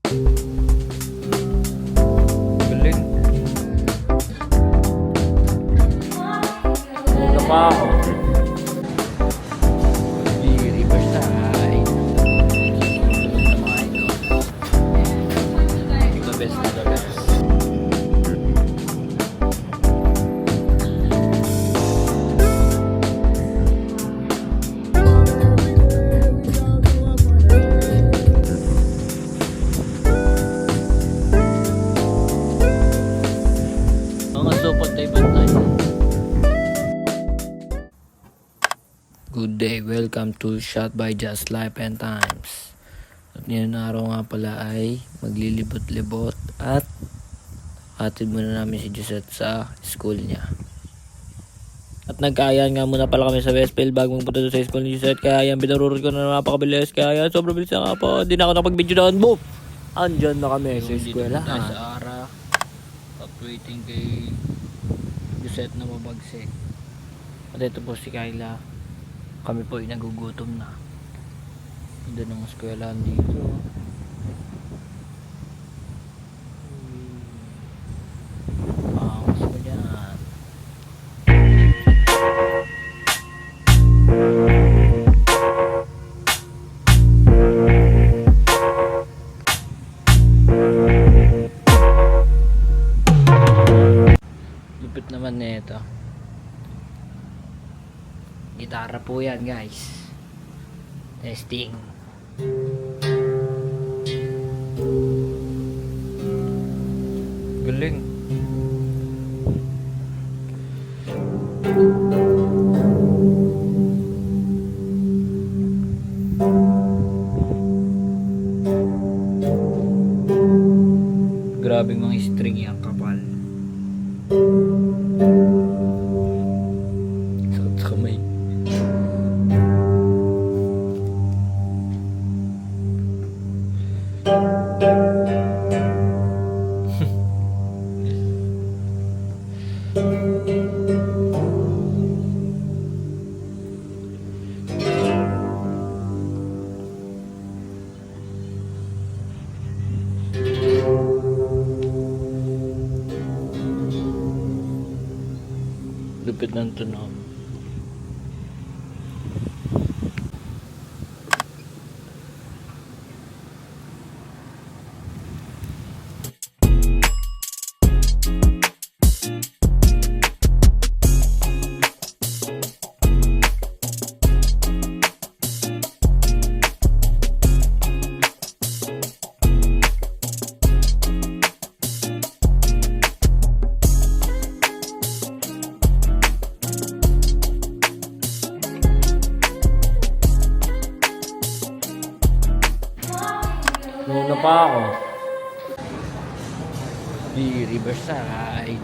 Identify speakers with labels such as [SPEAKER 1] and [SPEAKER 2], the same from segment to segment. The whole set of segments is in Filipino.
[SPEAKER 1] Galing. Muna pa ako. Di Riverside. Tulog na mga ito. The best na the best. Good day, welcome to Shot by Just Life and Times. At ngayon na araw nga pala ay maglilibot-libot at hatid muna namin si Josette sa school niya. At nagkaayan nga muna pala kami sa Westfield bago magpunta sa school ni Josette. Kaya yan, binarurod ko na napakabilis. Kaya yan, sobrang bilis na nga po. Hindi na ako nakapag-video doon. Boom! Andyan na kami sa eskwela. Sa Ara. Waiting kay Josette na mabagsik. At ito po si Kyla. Kami po ay nagugutom na. Doon ang eskwelahan dito. Mas pa dyan. Lupit naman na ito. Gitara po yan, guys. Testing. Galing. Grabing mga string yung kapal. Sakit sa kamay. Lupit ng tunog. Muna pa ako. Di Riverside.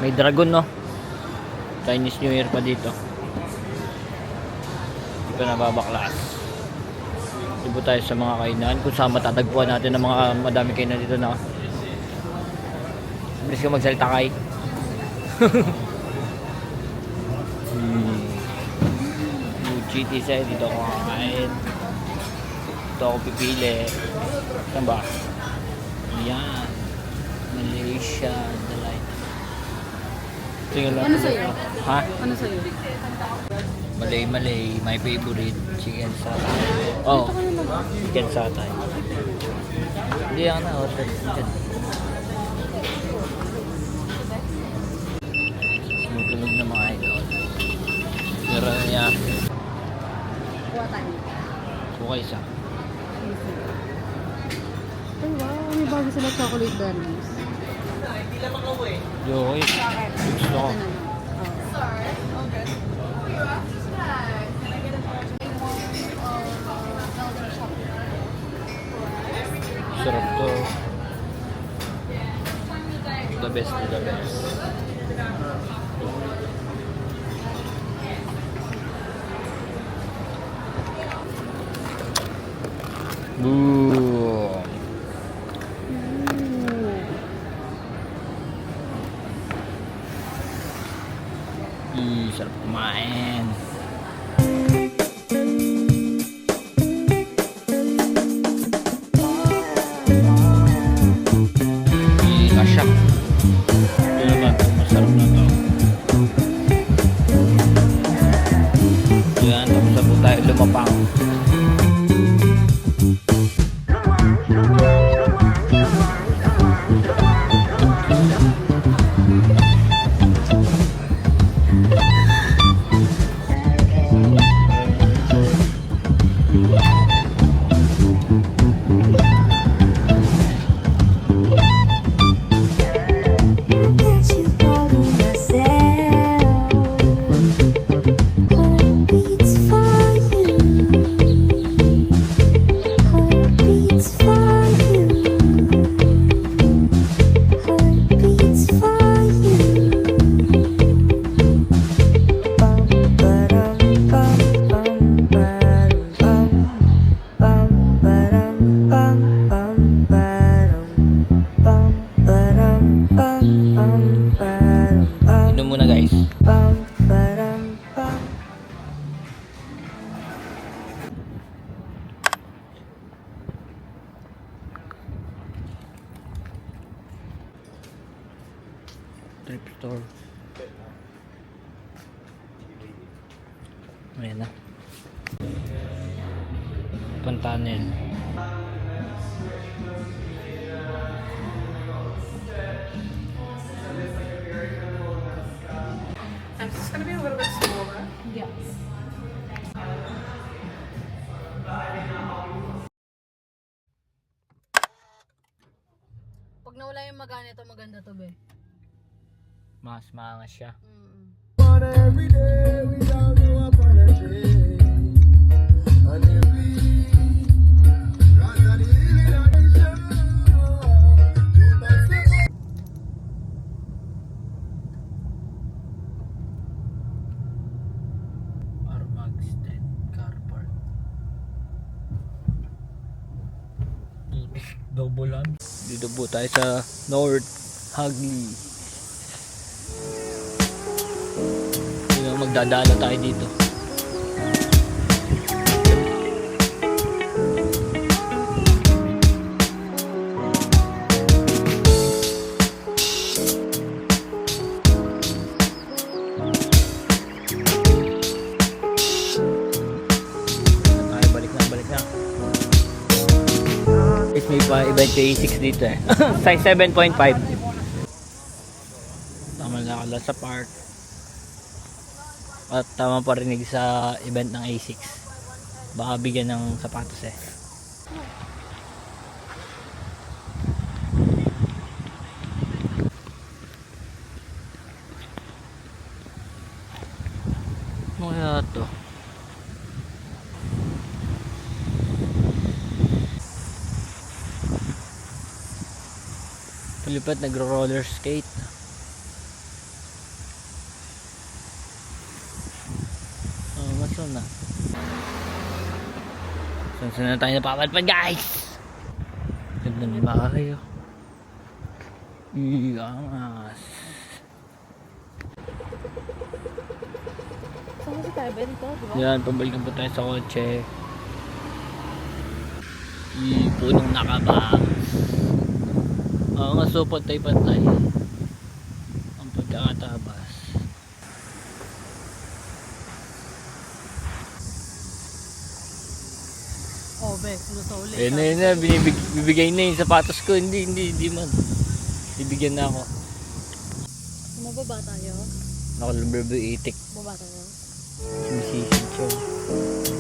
[SPEAKER 1] May dragon, no? Chinese New Year pa dito. Hindi pa nababaklas. Ibo tayo sa mga kainan kung saan matatagpuan natin ng mga madami kainan dito na. Bilis ka magsalita kay. GT sa'yo, dito ako kakain. Dito ako pipili. Saan ba? Yan. Malaysia Delight. Tingnan lang.
[SPEAKER 2] Ano sa'yo?
[SPEAKER 1] Ha?
[SPEAKER 2] Ano sa'yo?
[SPEAKER 1] Malay, my favorite. Chicken satay. Oh, chicken satay. Hindi ako na-order. Sumutunog na mga idol. Meron niya.
[SPEAKER 2] Kuwatan.
[SPEAKER 1] Bukay isa.
[SPEAKER 2] Ay wow, may bago sila chocolate berries.
[SPEAKER 1] Yo, gusto ko. Sarap to. The best, the best. Boom. Sarap kumain. papang. Inom muna guys. Trip store. Ayan na. Pantanel.
[SPEAKER 3] This is going to be a little bit smaller.
[SPEAKER 2] Yes. Pag nawala yung magana ito, maganda to, be.
[SPEAKER 1] Mas maangas siya.
[SPEAKER 4] Every day we don't go up on a train. And if we got an healing on the show, keep us alive.
[SPEAKER 1] Armageddon Car Park. Double dito po tayo sa North Hagley. Magdadala tayo dito. Balik na. It's may pa event A6 dito eh. Size 7.5. Tama na ako sa park. At tama parinig sa event ng A6. Baka bigyan ng sapatos eh. Ano kaya ito? Palipat nagro-roller skate. Maso na. Saan na tayo napapadpad guys? Ganda na ba kayo? Iangas.
[SPEAKER 2] Saan kasi tayo ba dito, di ba?
[SPEAKER 1] Yan, pabalikan po tayo sa kotse. Punong nakabangs. Oo nga, so pantay-pantay ang pagkakatabas.
[SPEAKER 2] Oh, be, sinusuli.
[SPEAKER 1] Yun na, bibigay na yung sapatos ko. Hindi man. Bibigyan na ako.
[SPEAKER 2] Mababa tayo.
[SPEAKER 1] Nakalababa itik.
[SPEAKER 2] Baba tayo.
[SPEAKER 1] Sumisisig siya.